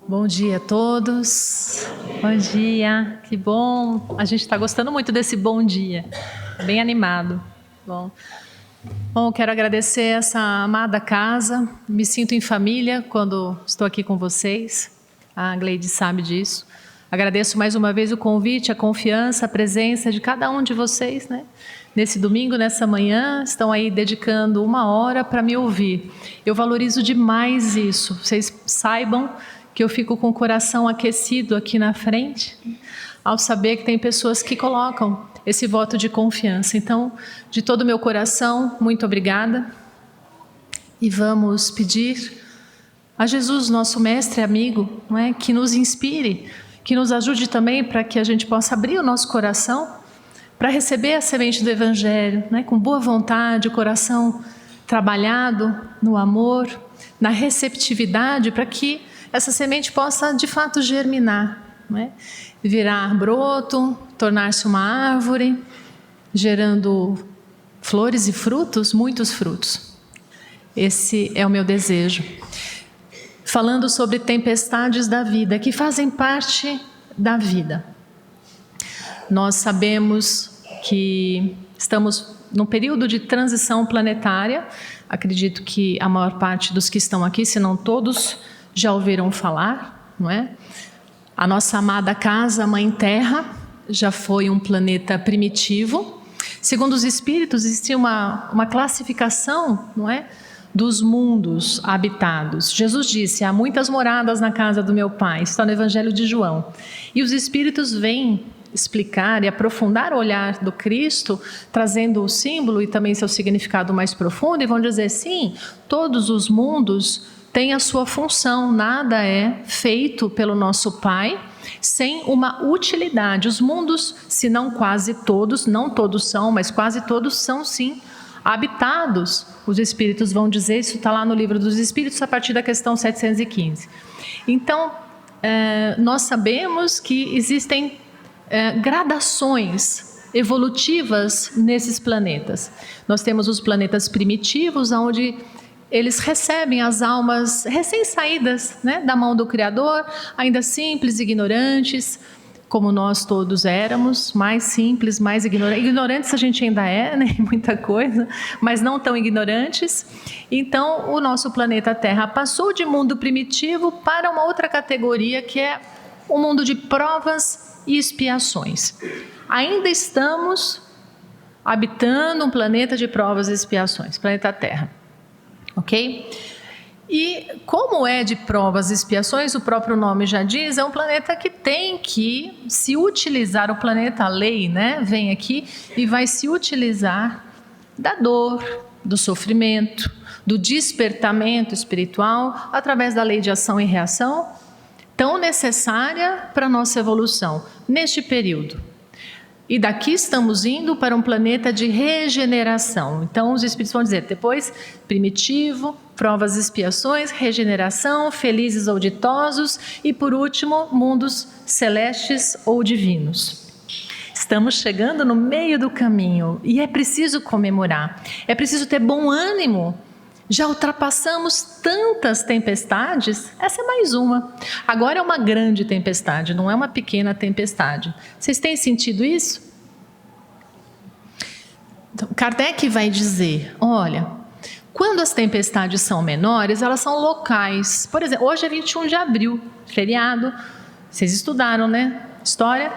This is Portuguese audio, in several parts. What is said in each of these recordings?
Bom dia a todos. Bom dia, que bom. A gente está gostando muito desse bom dia, bem animado. Bom, quero agradecer essa amada casa. Me sinto em família quando estou aqui com vocês. A Gleide sabe disso. Agradeço mais uma vez o convite, a confiança, a presença de cada um de vocês, né? Nesse domingo, nessa manhã, estão aí dedicando 1 hora para me ouvir. Eu valorizo demais isso. Vocês saibam que eu fico com o coração aquecido aqui na frente, ao saber que tem pessoas que colocam esse voto de confiança. Então, de todo o meu coração, muito obrigada. E vamos pedir a Jesus, nosso mestre e amigo, não é? Que nos inspire, que nos ajude também para que a gente possa abrir o nosso coração para receber a semente do Evangelho, né? Com boa vontade, o coração trabalhado no amor, na receptividade, para que essa semente possa de fato germinar, né? Virar broto, tornar-se uma árvore, gerando flores e frutos, muitos frutos. Esse é o meu desejo. Falando sobre tempestades da vida, que fazem parte da vida. Nós sabemos que estamos num período de transição planetária. Acredito que a maior parte dos que estão aqui, se não todos, já ouviram falar, não é? A nossa amada casa, a Mãe Terra, já foi um planeta primitivo. Segundo os espíritos, existe uma classificação, não é? Dos mundos habitados. Jesus disse: há muitas moradas na casa do meu Pai. Está no Evangelho de João. E os espíritos vêm explicar e aprofundar o olhar do Cristo, trazendo o símbolo e também seu significado mais profundo, e vão dizer: sim, todos os mundos têm a sua função, nada é feito pelo nosso Pai sem uma utilidade. Os mundos, se não quase todos, não todos são, mas quase todos são sim habitados. Os espíritos vão dizer, isso está lá no Livro dos Espíritos, a partir da questão 715. Então, nós sabemos que existem gradações evolutivas nesses planetas. Nós temos os planetas primitivos, onde eles recebem as almas recém-saídas, né, da mão do Criador, ainda simples, ignorantes, como nós todos éramos, mais simples, mais ignorantes. Ignorantes a gente ainda é, né, muita coisa, mas não tão ignorantes. Então, o nosso planeta Terra passou de mundo primitivo para uma outra categoria, que é o mundo de provas e expiações. Ainda estamos habitando um planeta de provas e expiações, planeta Terra. Ok? E como é de provas e expiações, o próprio nome já diz, é um planeta que tem que se utilizar, o planeta lei, né? Vem aqui e vai se utilizar da dor, do sofrimento, do despertamento espiritual, através da lei de ação e reação, tão necessária para a nossa evolução, neste período. E daqui estamos indo para um planeta de regeneração. Então os espíritos vão dizer, depois, primitivo, provas e expiações, regeneração, felizes ou ditosos, e por último, mundos celestes ou divinos. Estamos chegando no meio do caminho e é preciso comemorar, é preciso ter bom ânimo. Já ultrapassamos tantas tempestades, essa é mais uma. Agora é uma grande tempestade, não é uma pequena tempestade. Vocês têm sentido isso? Então, Kardec vai dizer, olha, quando as tempestades são menores, elas são locais. Por exemplo, hoje é 21 de abril, feriado. Vocês estudaram, né? História?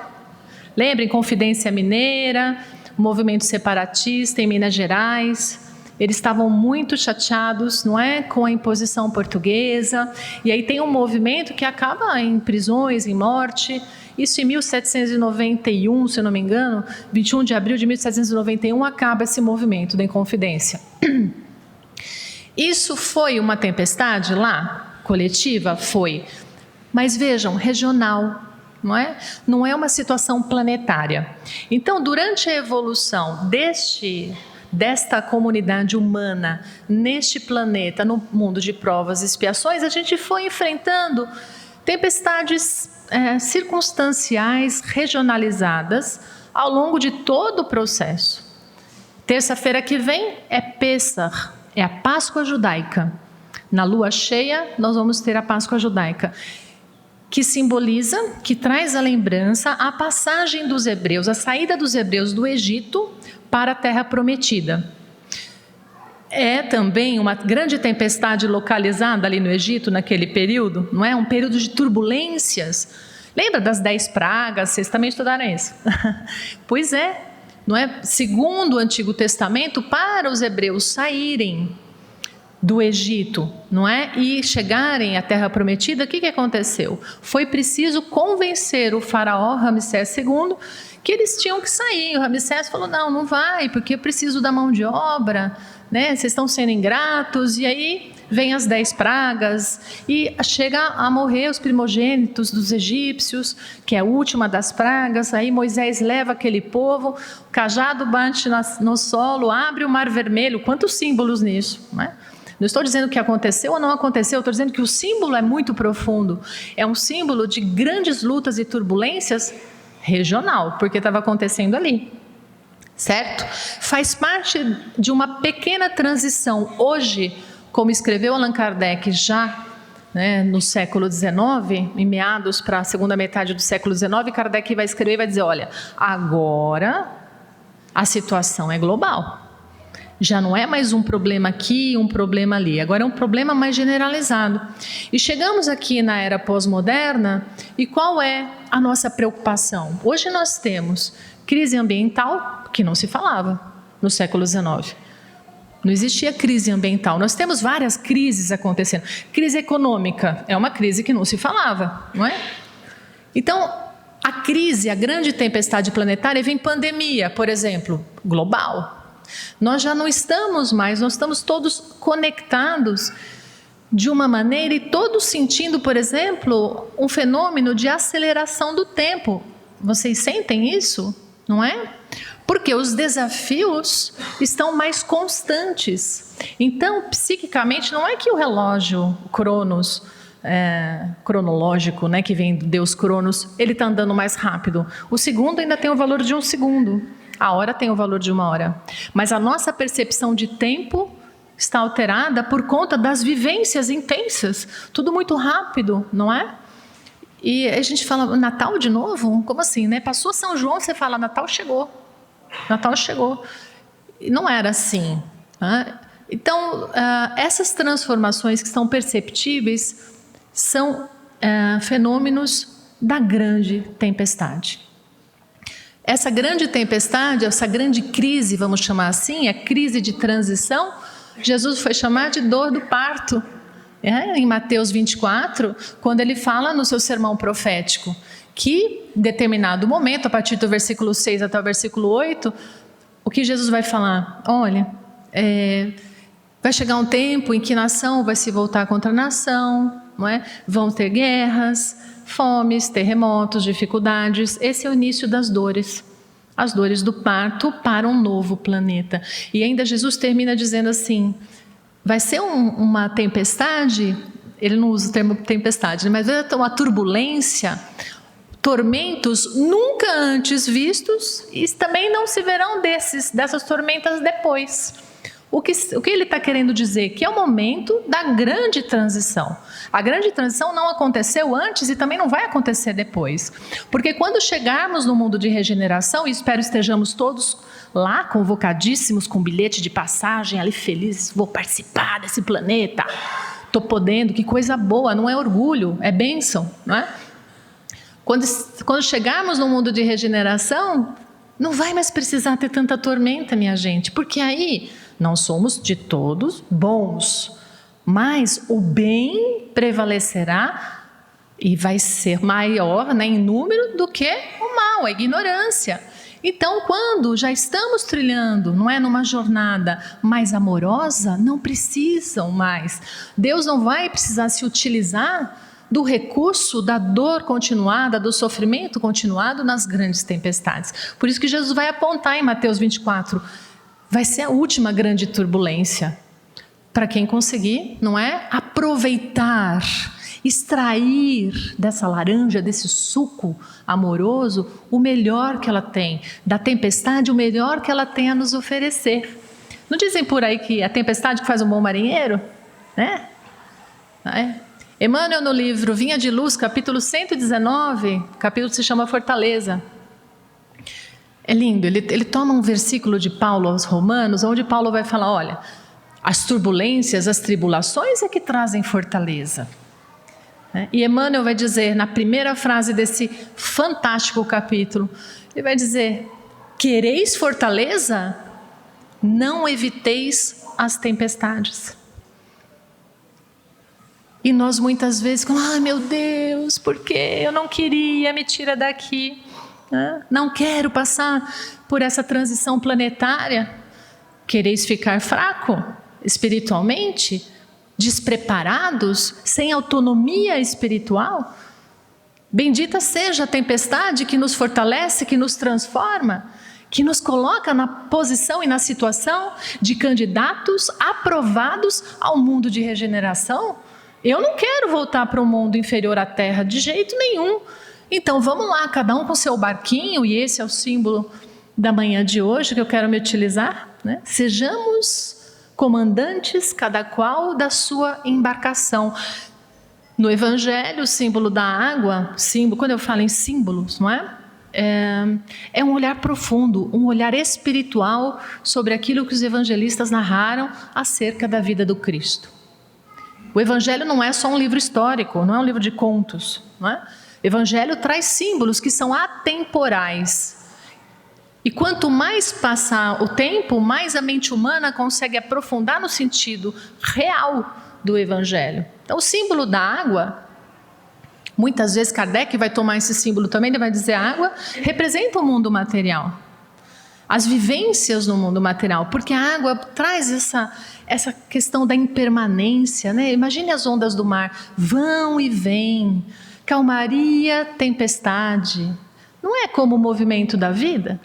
Lembrem, Confidência Mineira, movimento separatista em Minas Gerais. Eles estavam muito chateados, não é, com a imposição portuguesa. E aí tem um movimento que acaba em prisões, em morte. Isso em 1791, se eu não me engano, 21 de abril de 1791, acaba esse movimento da Inconfidência. Isso foi uma tempestade lá, coletiva? Foi. Mas vejam, regional, não é? Não é uma situação planetária. Então, durante a evolução desta comunidade humana, neste planeta, no mundo de provas e expiações, a gente foi enfrentando tempestades circunstanciais, regionalizadas, ao longo de todo o processo. Terça-feira que vem é Pêssar, é a Páscoa judaica. Na lua cheia, nós vamos ter a Páscoa judaica. que simboliza, que traz a lembrança a passagem dos hebreus, a saída dos hebreus do Egito para a terra prometida. É também uma grande tempestade localizada ali no Egito naquele período, não é? Um período de turbulências. Lembra das 10 pragas? Vocês também estudaram isso? Pois é, não é? Segundo o Antigo Testamento, para os hebreus saírem do Egito, não é? E chegarem à Terra Prometida, o que aconteceu? Foi preciso convencer o faraó Ramsés II que eles tinham que sair. O Ramsés falou, não vai, porque eu preciso da mão de obra, né? Vocês estão sendo ingratos. E aí vem as 10 pragas e chega a morrer os primogênitos dos egípcios, que é a última das pragas. Aí Moisés leva aquele povo, o cajado bate no solo, abre o Mar Vermelho. Quantos símbolos nisso, não é? Não estou dizendo que aconteceu ou não aconteceu, estou dizendo que o símbolo é muito profundo. É um símbolo de grandes lutas e turbulências regional, porque estava acontecendo ali, certo? Faz parte de uma pequena transição. Hoje, como escreveu Allan Kardec já, né, no século XIX, em meados para a segunda metade do século XIX, Kardec vai escrever e vai dizer, olha, agora a situação é global. Já não é mais um problema aqui, um problema ali. Agora é um problema mais generalizado. E chegamos aqui na era pós-moderna, e qual é a nossa preocupação? Hoje nós temos crise ambiental, que não se falava no século XIX. Não existia crise ambiental. Nós temos várias crises acontecendo. Crise econômica é uma crise que não se falava, não é? Então, a crise, a grande tempestade planetária, vem pandemia, por exemplo, global. Nós já não estamos mais, nós estamos todos conectados de uma maneira e todos sentindo, por exemplo, um fenômeno de aceleração do tempo. Vocês sentem isso, não é? Porque os desafios estão mais constantes. Então, psiquicamente, não é que o relógio Cronos, cronológico, né, que vem do Deus Cronos, ele está andando mais rápido. O segundo ainda tem o valor de 1 segundo. A hora tem o valor de 1 hora. Mas a nossa percepção de tempo está alterada por conta das vivências intensas. Tudo muito rápido, não é? E a gente fala, Natal de novo? Como assim, né? Passou São João, você fala, Natal chegou. Natal chegou. E não era assim. Né? Então, essas transformações que são perceptíveis são fenômenos da grande tempestade. Essa grande tempestade, essa grande crise, vamos chamar assim, a crise de transição, Jesus foi chamar de dor do parto. Em Mateus 24, quando ele fala no seu sermão profético, que em determinado momento, a partir do versículo 6 até o versículo 8, o que Jesus vai falar? Olha, vai chegar um tempo em que nação vai se voltar contra nação, não é? Vão ter guerras, fomes, terremotos, dificuldades. Esse é o início das dores. As dores do parto para um novo planeta. E ainda Jesus termina dizendo assim, vai ser uma tempestade, ele não usa o termo tempestade, mas vai ter uma turbulência, tormentos nunca antes vistos, e também não se verão dessas tormentas depois. O que ele está querendo dizer? Que é o momento da grande transição. A grande transição não aconteceu antes e também não vai acontecer depois. Porque quando chegarmos no mundo de regeneração, e espero estejamos todos lá, convocadíssimos, com bilhete de passagem, ali felizes, vou participar desse planeta, estou podendo, que coisa boa, não é orgulho, é bênção, não é? Quando chegarmos no mundo de regeneração, não vai mais precisar ter tanta tormenta, minha gente, porque aí não somos de todos bons, mas o bem prevalecerá e vai ser maior, né, em número do que o mal, a ignorância. Então, quando já estamos trilhando, não é, numa jornada mais amorosa, não precisam mais. Deus não vai precisar se utilizar do recurso da dor continuada, do sofrimento continuado nas grandes tempestades. Por isso que Jesus vai apontar em Mateus 24, vai ser a última grande turbulência. Para quem conseguir, não é? Aproveitar, extrair dessa laranja, desse suco amoroso, o melhor que ela tem. Da tempestade, o melhor que ela tem a nos oferecer. Não dizem por aí que a tempestade que faz um bom marinheiro? Né? Emmanuel, no livro Vinha de Luz, capítulo 119, o capítulo se chama Fortaleza. É lindo, ele toma um versículo de Paulo aos Romanos, onde Paulo vai falar, olha, as turbulências, as tribulações é que trazem fortaleza. E Emmanuel vai dizer, na primeira frase desse fantástico capítulo, ele vai dizer, quereis fortaleza? Não eviteis as tempestades. E nós muitas vezes ficamos, ai meu Deus, por que eu não queria, me tira daqui. Não quero passar por essa transição planetária. Quereis ficar fraco espiritualmente? Despreparados? Sem autonomia espiritual? Bendita seja a tempestade que nos fortalece, que nos transforma, que nos coloca na posição e na situação de candidatos aprovados ao mundo de regeneração. Eu não quero voltar para um mundo inferior à Terra de jeito nenhum. Então vamos lá, cada um com seu barquinho, e esse é o símbolo da manhã de hoje que eu quero me utilizar, né? Sejamos comandantes, cada qual da sua embarcação. No Evangelho, o símbolo da água, quando eu falo em símbolos, não é? É um olhar profundo, um olhar espiritual sobre aquilo que os evangelistas narraram acerca da vida do Cristo. O Evangelho não é só um livro histórico, não é um livro de contos, não é? O Evangelho traz símbolos que são atemporais. E quanto mais passar o tempo, mais a mente humana consegue aprofundar no sentido real do Evangelho. Então, o símbolo da água, muitas vezes Kardec vai tomar esse símbolo também, ele vai dizer a água representa o mundo material. As vivências no mundo material, porque a água traz essa questão da impermanência, né? Imagine as ondas do mar, vão e vêm, calmaria, tempestade. Não é como o movimento da vida?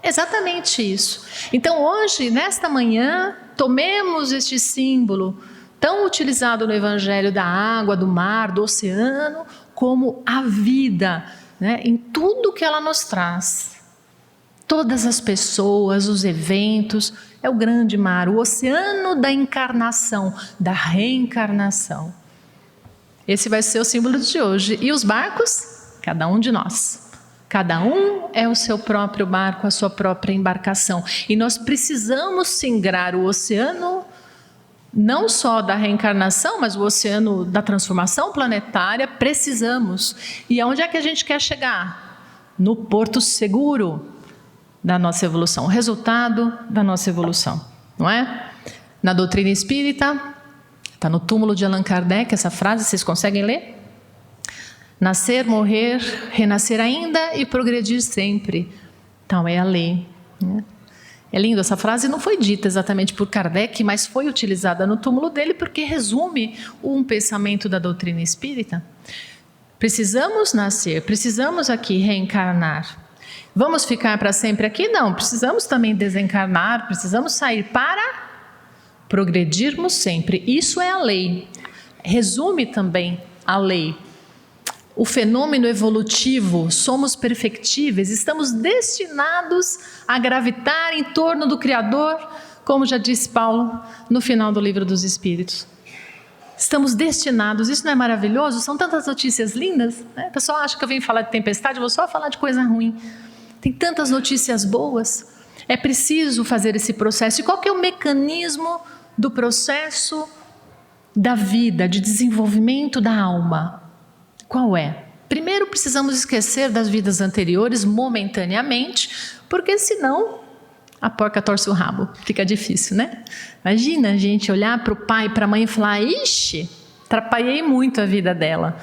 Exatamente isso. Então hoje, nesta manhã, tomemos este símbolo tão utilizado no Evangelho da água, do mar, do oceano, como a vida, né? Em tudo que ela nos traz. Todas as pessoas, os eventos, é o grande mar, o oceano da encarnação, da reencarnação. Esse vai ser o símbolo de hoje. E os barcos? Cada um de nós. Cada um é o seu próprio barco, a sua própria embarcação. E nós precisamos singrar o oceano, não só da reencarnação, mas o oceano da transformação planetária, precisamos. E aonde é que a gente quer chegar? No porto seguro da nossa evolução, o resultado da nossa evolução, não é? Na doutrina espírita, está no túmulo de Allan Kardec, essa frase, vocês conseguem ler? Nascer, morrer, renascer ainda e progredir sempre. Então é a lei, né? É lindo, essa frase não foi dita exatamente por Kardec, mas foi utilizada no túmulo dele porque resume um pensamento da doutrina espírita. Precisamos nascer, precisamos aqui reencarnar. Vamos ficar para sempre aqui? Não, precisamos também desencarnar, precisamos sair para progredirmos sempre. Isso é a lei. Resume também a lei. O fenômeno evolutivo, somos perfectíveis, estamos destinados a gravitar em torno do Criador, como já disse Paulo no final do Livro dos Espíritos. Estamos destinados, isso não é maravilhoso? São tantas notícias lindas, né? O pessoal acha que eu vim falar de tempestade, eu vou só falar de coisa ruim. Tem tantas notícias boas. É preciso fazer esse processo. E qual que é o mecanismo do processo da vida, de desenvolvimento da alma? Qual é? Primeiro precisamos esquecer das vidas anteriores momentaneamente, porque senão a porca torce o rabo. Fica difícil, né? Imagina a gente olhar para o pai, para a mãe e falar, ixi, atrapalhei muito a vida dela.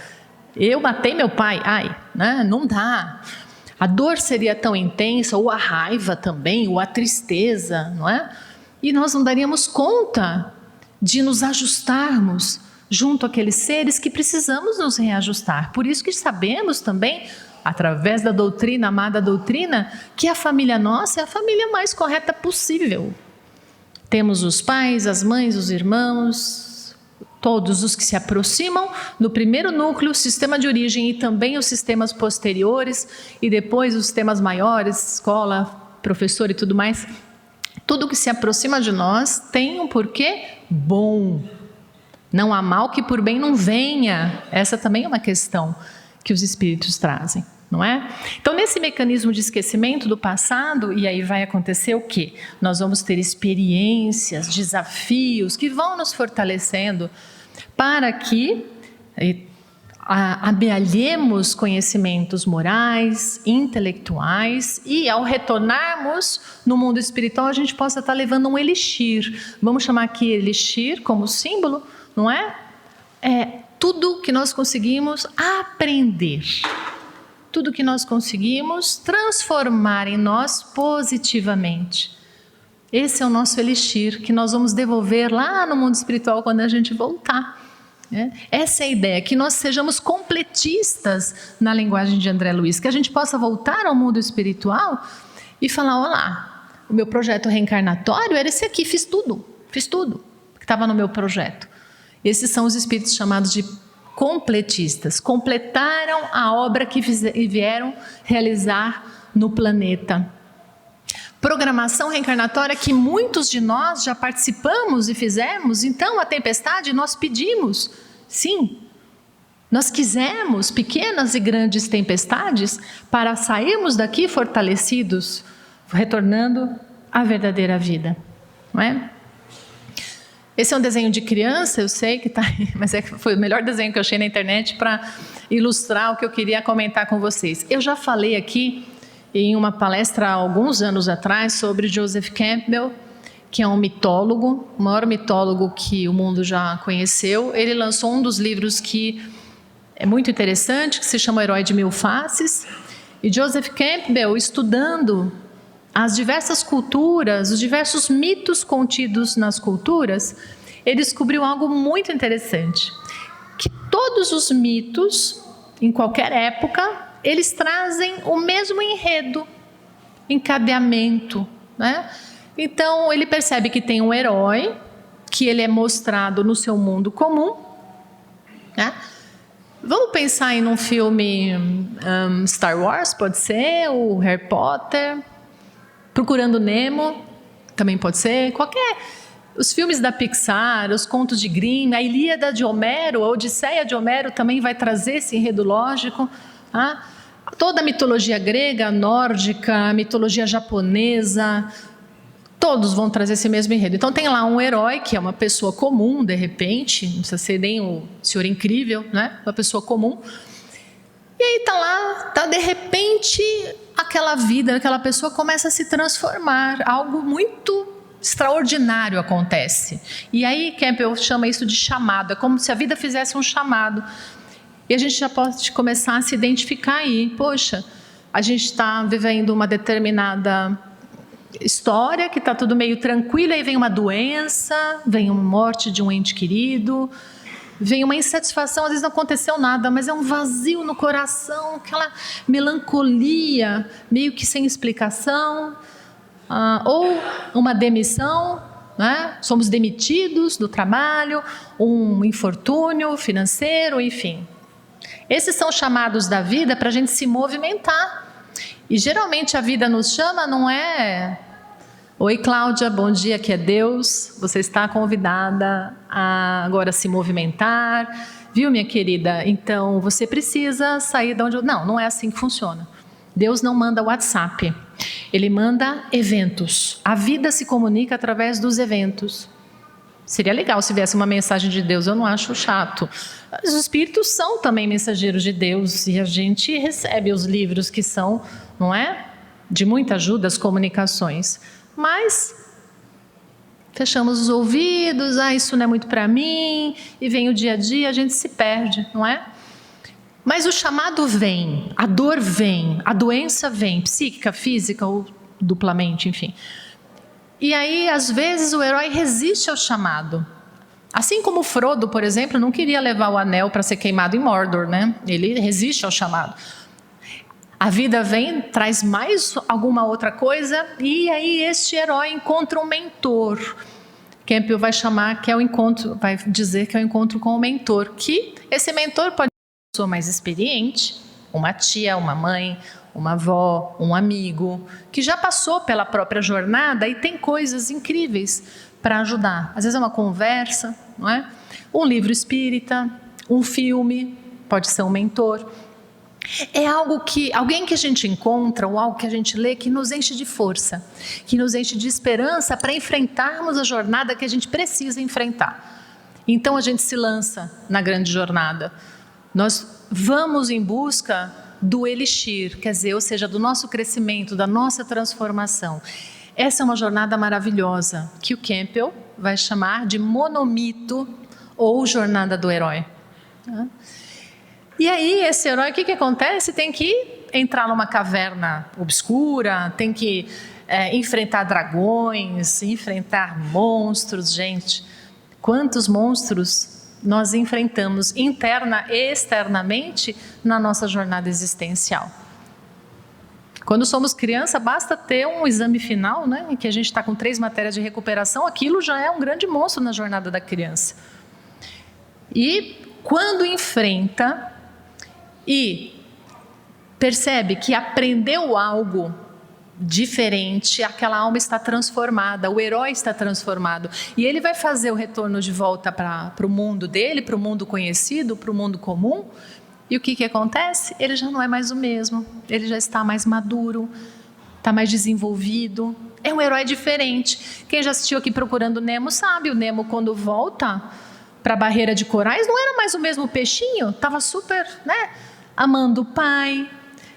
Eu matei meu pai. Ai, né? Não dá. A dor seria tão intensa, ou a raiva também, ou a tristeza, não é? E nós não daríamos conta de nos ajustarmos junto àqueles seres que precisamos nos reajustar. Por isso que sabemos também, através da doutrina, amada doutrina, que a família nossa é a família mais correta possível. Temos os pais, as mães, os irmãos, todos os que se aproximam no primeiro núcleo, sistema de origem e também os sistemas posteriores e depois os sistemas maiores, escola, professor e tudo mais. Tudo que se aproxima de nós tem um porquê bom. Não há mal que por bem não venha. Essa também é uma questão que os espíritos trazem, não é? Então, nesse mecanismo de esquecimento do passado, e aí vai acontecer o quê? Nós vamos ter experiências, desafios que vão nos fortalecendo para que amealhemos conhecimentos morais, intelectuais, e ao retornarmos no mundo espiritual a gente possa estar levando um elixir. Vamos chamar aqui elixir como símbolo, não é? É tudo que nós conseguimos aprender, tudo que nós conseguimos transformar em nós positivamente. Esse é o nosso elixir que nós vamos devolver lá no mundo espiritual quando a gente voltar. Essa é a ideia, que nós sejamos completistas na linguagem de André Luiz, que a gente possa voltar ao mundo espiritual e falar, olá, o meu projeto reencarnatório era esse aqui, fiz tudo que estava no meu projeto. Esses são os espíritos chamados de completistas, completaram a obra que vieram realizar no planeta. Programação reencarnatória que muitos de nós já participamos e fizemos. Então, a tempestade nós pedimos, sim, nós quisemos pequenas e grandes tempestades para sairmos daqui fortalecidos, retornando à verdadeira vida, não é? Esse é um desenho de criança, eu sei que está aí, mas foi o melhor desenho que eu achei na internet para ilustrar o que eu queria comentar com vocês. Eu já falei aqui em uma palestra há alguns anos atrás sobre Joseph Campbell, que é um mitólogo, o maior mitólogo que o mundo já conheceu. Ele lançou um dos livros que é muito interessante, que se chama O Herói de Mil Faces. E Joseph Campbell, estudando as diversas culturas, os diversos mitos contidos nas culturas, ele descobriu algo muito interessante, que todos os mitos, em qualquer época, eles trazem o mesmo enredo, encadeamento, né? Então, ele percebe que tem um herói, que ele é mostrado no seu mundo comum, né? Vamos pensar em um filme Star Wars, pode ser, o Harry Potter, Procurando Nemo, também pode ser, qualquer... Os filmes da Pixar, os contos de Grimm, a Ilíada de Homero, a Odisseia de Homero também vai trazer esse enredo lógico. Toda a mitologia grega, nórdica, a mitologia japonesa, todos vão trazer esse mesmo enredo. Então tem lá um herói que é uma pessoa comum, de repente, não precisa ser nem o senhor incrível, né? Uma pessoa comum. E aí está lá, de repente, aquela vida, aquela pessoa começa a se transformar, algo muito extraordinário acontece. E aí Campbell chama isso de chamado, é como se a vida fizesse um chamado. E a gente já pode começar a se identificar aí. Poxa, a gente está vivendo uma determinada história, que está tudo meio tranquilo, aí vem uma doença, vem uma morte de um ente querido, vem uma insatisfação, às vezes não aconteceu nada, mas é um vazio no coração, aquela melancolia, meio que sem explicação, ou uma demissão, né? Somos demitidos do trabalho, um infortúnio financeiro, enfim. Esses são chamados da vida para a gente se movimentar. E geralmente a vida nos chama, não é... Oi, Cláudia, bom dia, aqui é Deus. Você está convidada a agora se movimentar. Viu, minha querida? Então, você precisa sair de onde... Não, não é assim que funciona. Deus não manda WhatsApp. Ele manda eventos. A vida se comunica através dos eventos. Seria legal se viesse uma mensagem de Deus, eu não acho chato. Os espíritos são também mensageiros de Deus e a gente recebe os livros que são, não é? De muita ajuda, as comunicações. Mas fechamos os ouvidos, isso não é muito para mim, e vem o dia a dia, a gente se perde, não é? Mas o chamado vem, a dor vem, a doença vem, psíquica, física ou duplamente, enfim. E aí, às vezes, o herói resiste ao chamado. Assim como Frodo, por exemplo, não queria levar o anel para ser queimado em Mordor, né? Ele resiste ao chamado. A vida vem, traz mais alguma outra coisa, e aí este herói encontra um mentor. Campbell vai chamar que é o encontro, vai dizer que é o encontro com o mentor, que esse mentor pode ser uma pessoa mais experiente, uma tia, uma mãe, uma avó, um amigo, que já passou pela própria jornada e tem coisas incríveis para ajudar. Às vezes é uma conversa, não é? Um livro espírita, um filme, pode ser um mentor. É alguém que a gente encontra ou algo que a gente lê que nos enche de força, que nos enche de esperança para enfrentarmos a jornada que a gente precisa enfrentar. Então a gente se lança na grande jornada. Nós vamos em busca do elixir, quer dizer, ou seja, do nosso crescimento, da nossa transformação. Essa é uma jornada maravilhosa que o Campbell vai chamar de monomito ou jornada do herói. E aí esse herói, o que acontece? Tem que entrar numa caverna obscura, tem que enfrentar dragões, enfrentar monstros. Gente, quantos monstros nós enfrentamos interna e externamente na nossa jornada existencial. Quando somos criança, basta ter um exame final, né, em que a gente está com 3 matérias de recuperação, aquilo já é um grande monstro na jornada da criança. E quando enfrenta e percebe que aprendeu algo diferente, aquela alma está transformada, o herói está transformado. E ele vai fazer o retorno de volta para o mundo dele, para o mundo conhecido, para o mundo comum. E o que acontece? Ele já não é mais o mesmo, ele já está mais maduro, está mais desenvolvido. É um herói diferente. Quem já assistiu aqui Procurando Nemo sabe, o Nemo quando volta para a barreira de corais não era mais o mesmo peixinho, estava super, né, amando o pai,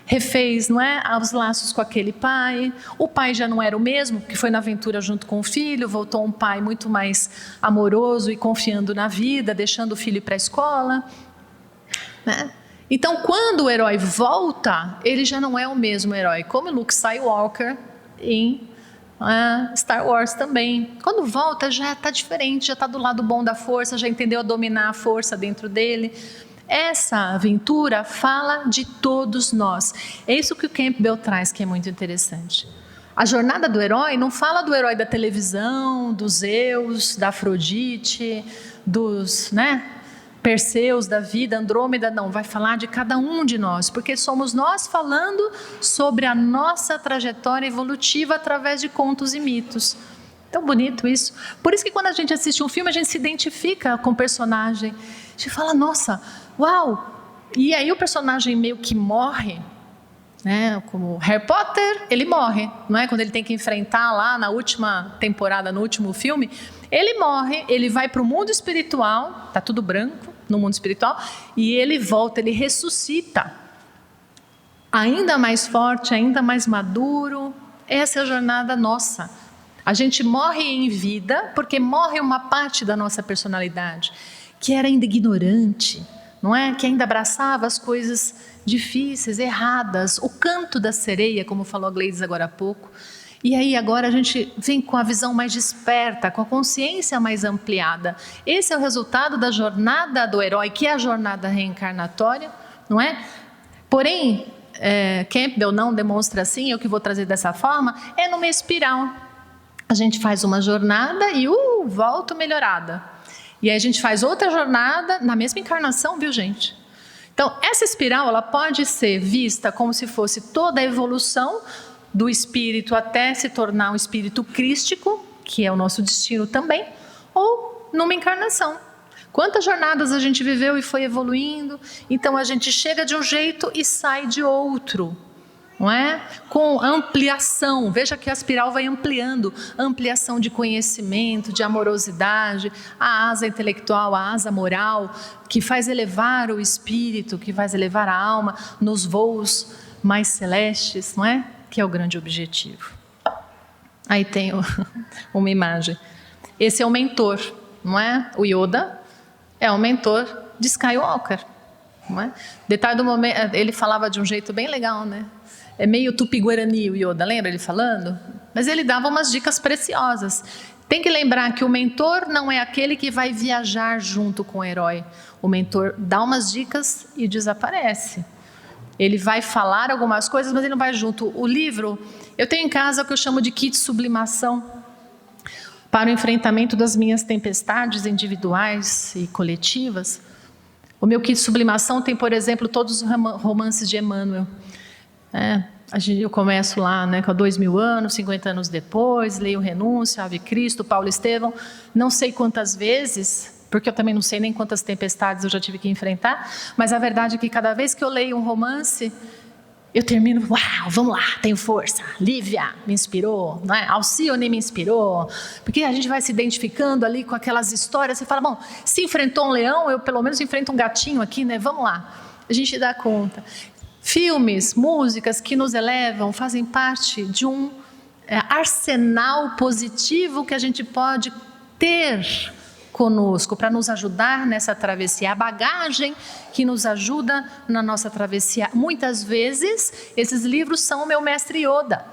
refez, não é, os laços com aquele pai. O pai já não era o mesmo, que foi na aventura junto com o filho, voltou um pai muito mais amoroso e confiando na vida, deixando o filho ir para a escola, né? Então, quando o herói volta, ele já não é o mesmo herói, como Luke Skywalker em Star Wars também. Quando volta, já está diferente, já está do lado bom da força, já entendeu a dominar a força dentro dele. Essa aventura fala de todos nós. É isso que o Campbell traz, que é muito interessante. A jornada do herói não fala do herói da televisão, dos Zeus, da Afrodite, dos, né, Perseus da vida, Andrômeda, não. Vai falar de cada um de nós, porque somos nós falando sobre a nossa trajetória evolutiva através de contos e mitos. Tão bonito isso. Por isso que quando a gente assiste um filme, a gente se identifica com o personagem. A gente fala, nossa, uau! E aí o personagem meio que morre, né? Como Harry Potter, ele morre, não é? Quando ele tem que enfrentar lá na última temporada, no último filme, ele morre, ele vai para o mundo espiritual, tá tudo branco no mundo espiritual, e ele volta, ele ressuscita, ainda mais forte, ainda mais maduro. Essa é a jornada nossa. A gente morre em vida porque morre uma parte da nossa personalidade, que era ainda ignorante, não é? Que ainda abraçava as coisas difíceis, erradas, o canto da sereia, como falou a Gleides agora há pouco. E aí agora a gente vem com a visão mais desperta, com a consciência mais ampliada. Esse é o resultado da jornada do herói, que é a jornada reencarnatória, não é? Porém, Campbell não demonstra assim, eu que vou trazer dessa forma, é numa espiral. A gente faz uma jornada e volta melhorada. E aí a gente faz outra jornada na mesma encarnação, viu, gente? Então, essa espiral, ela pode ser vista como se fosse toda a evolução do espírito até se tornar um espírito crístico, que é o nosso destino também, ou numa encarnação. Quantas jornadas a gente viveu e foi evoluindo, então a gente chega de um jeito e sai de outro, não é? Com ampliação, veja que a espiral vai ampliando, ampliação de conhecimento, de amorosidade, a asa intelectual, a asa moral, que faz elevar o espírito, que faz elevar a alma nos voos mais celestes, não é? Que é o grande objetivo. Aí tem uma imagem. Esse é o mentor, não é? O Yoda é o mentor de Skywalker, não é? Detalhe do momento, ele falava de um jeito bem legal, né? É meio tupi-guarani o Yoda, lembra ele falando? Mas ele dava umas dicas preciosas. Tem que lembrar que o mentor não é aquele que vai viajar junto com o herói. O mentor dá umas dicas e desaparece. Ele vai falar algumas coisas, mas ele não vai junto. O livro, eu tenho em casa o que eu chamo de kit sublimação, para o enfrentamento das minhas tempestades individuais e coletivas. O meu kit sublimação tem, por exemplo, todos os romances de Emmanuel. Eu começo lá, né, com 2000 anos, 50 anos depois, leio Renúncia, Ave Cristo, Paulo Estevão, não sei quantas vezes, porque eu também não sei nem quantas tempestades eu já tive que enfrentar, mas a verdade é que cada vez que eu leio um romance, eu termino, uau, vamos lá, tenho força. Lívia me inspirou, né? Alcione me inspirou, porque a gente vai se identificando ali com aquelas histórias, você fala, bom, se enfrentou um leão, eu pelo menos enfrento um gatinho aqui, né? Vamos lá, a gente dá conta. Filmes, músicas que nos elevam, fazem parte de um arsenal positivo que a gente pode ter conosco para nos ajudar nessa travessia, a bagagem que nos ajuda na nossa travessia. Muitas vezes, esses livros são o meu mestre Yoda,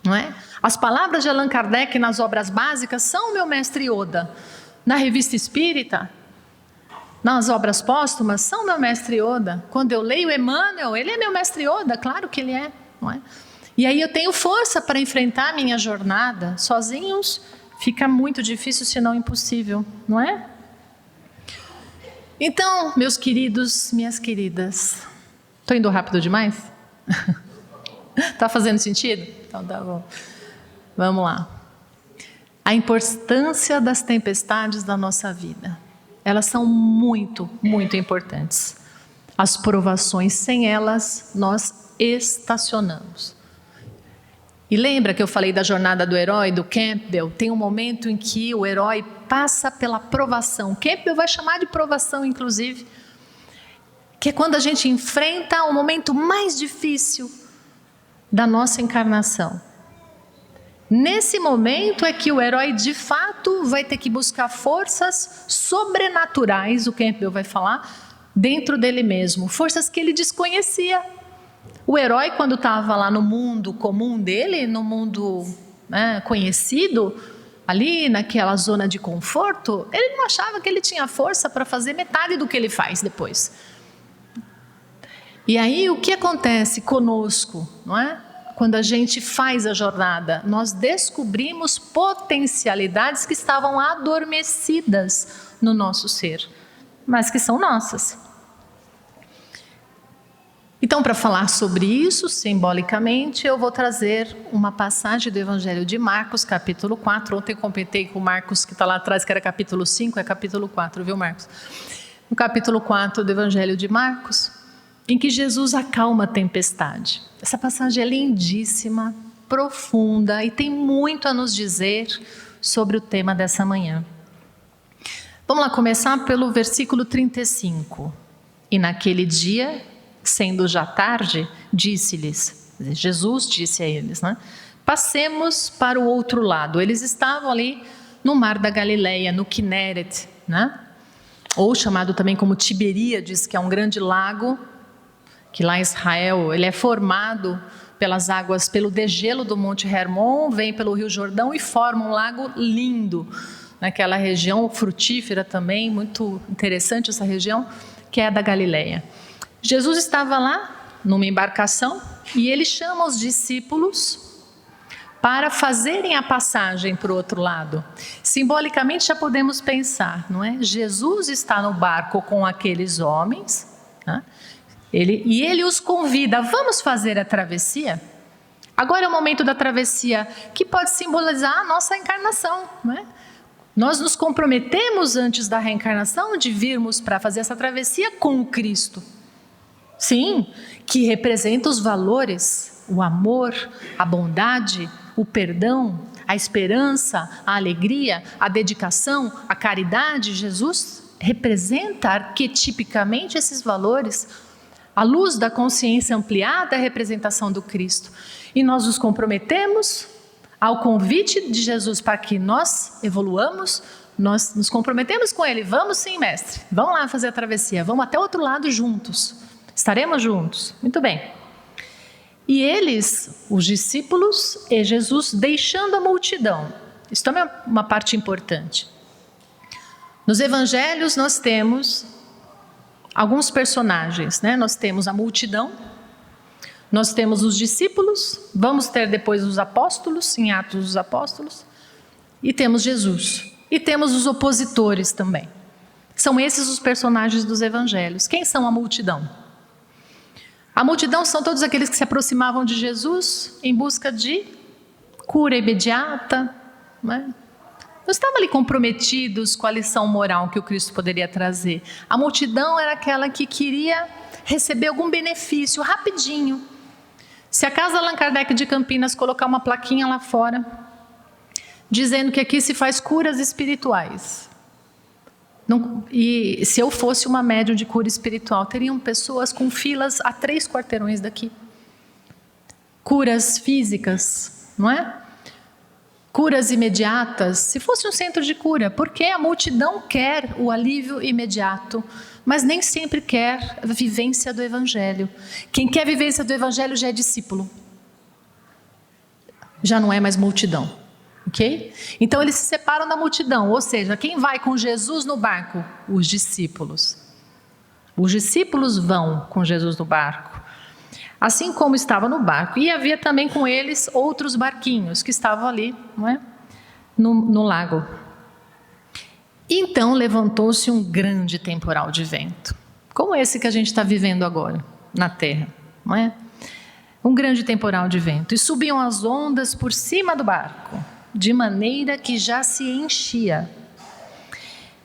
não é? As palavras de Allan Kardec nas obras básicas são o meu mestre Yoda. Na Revista Espírita, nas obras póstumas, são o meu mestre Yoda. Quando eu leio Emmanuel, ele é meu mestre Yoda, claro que ele é, não é? E aí eu tenho força para enfrentar a minha jornada. Sozinhos fica muito difícil, se não impossível, não é? Então, meus queridos, minhas queridas, estou indo rápido demais? Está fazendo sentido? Então tá bom. Vamos lá. A importância das tempestades da nossa vida. Elas são muito, muito importantes. As provações, sem elas, nós estacionamos. E lembra que eu falei da jornada do herói, do Campbell? Tem um momento em que o herói passa pela provação. Campbell vai chamar de provação, inclusive. Que é quando a gente enfrenta o momento mais difícil da nossa encarnação. Nesse momento é que o herói, de fato, vai ter que buscar forças sobrenaturais, o Campbell vai falar, dentro dele mesmo. Forças que ele desconhecia. O herói, quando estava lá no mundo comum dele, no mundo, né, conhecido, ali naquela zona de conforto, ele não achava que ele tinha força para fazer metade do que ele faz depois. E aí o que acontece conosco, não é? Quando a gente faz a jornada, nós descobrimos potencialidades que estavam adormecidas no nosso ser, mas que são nossas. Então, para falar sobre isso, simbolicamente, eu vou trazer uma passagem do Evangelho de Marcos, capítulo 4. Ontem eu comentei com o Marcos, que está lá atrás, que era capítulo 5, é capítulo 4, viu, Marcos? No capítulo 4 do Evangelho de Marcos, em que Jesus acalma a tempestade. Essa passagem é lindíssima, profunda e tem muito a nos dizer sobre o tema dessa manhã. Vamos lá começar pelo versículo 35. E naquele dia, sendo já tarde, disse-lhes, Jesus disse a eles, né? Passemos para o outro lado. Eles estavam ali no mar da Galileia, no Quinéret, né? Ou chamado também como Tiberíades, que é um grande lago, que lá em Israel ele é formado pelas águas, pelo degelo do Monte Hermon, vem pelo Rio Jordão e forma um lago lindo, naquela região frutífera também, muito interessante essa região, que é a da Galileia. Jesus estava lá, numa embarcação, e ele chama os discípulos para fazerem a passagem para o outro lado. Simbolicamente já podemos pensar, não é? Jesus está no barco com aqueles homens, né? Ele os convida, vamos fazer a travessia? Agora é o momento da travessia, que pode simbolizar a nossa encarnação, não é? Nós nos comprometemos antes da reencarnação de virmos para fazer essa travessia com Cristo. Sim, que representa os valores, o amor, a bondade, o perdão, a esperança, a alegria, a dedicação, a caridade. Jesus representa arquetipicamente esses valores. A luz da consciência ampliada é a representação do Cristo. E nós nos comprometemos ao convite de Jesus para que nós evoluamos, nós nos comprometemos com Ele. Vamos sim, mestre, vamos lá fazer a travessia, vamos até o outro lado juntos. Estaremos juntos. Muito bem. E eles, os discípulos e Jesus, deixando a multidão. Isso também é uma parte importante. Nos evangelhos nós temos alguns personagens, né? Nós temos a multidão, nós temos os discípulos, vamos ter depois os apóstolos, em Atos dos Apóstolos, e temos Jesus. E temos os opositores também. São esses os personagens dos evangelhos. Quem são a multidão? A multidão são todos aqueles que se aproximavam de Jesus em busca de cura imediata, né? Não estavam ali comprometidos com a lição moral que o Cristo poderia trazer. A multidão era aquela que queria receber algum benefício rapidinho. Se a Casa Allan Kardec de Campinas colocar uma plaquinha lá fora, dizendo que aqui se faz curas espirituais, e se eu fosse uma médium de cura espiritual, teriam pessoas com filas a 3 quarteirões daqui. Curas físicas, não é? Curas imediatas, se fosse um centro de cura, porque a multidão quer o alívio imediato, mas nem sempre quer a vivência do Evangelho. Quem quer a vivência do Evangelho já é discípulo, já não é mais multidão, ok? Então eles se separam da multidão, ou seja, quem vai com Jesus no barco? Os discípulos. Os discípulos vão com Jesus no barco. Assim como estava no barco, e havia também com eles outros barquinhos que estavam ali, não é? no lago. Então levantou-se um grande temporal de vento, como esse que a gente está vivendo agora na terra, não é? Um grande temporal de vento, e subiam as ondas por cima do barco, de maneira que já se enchia.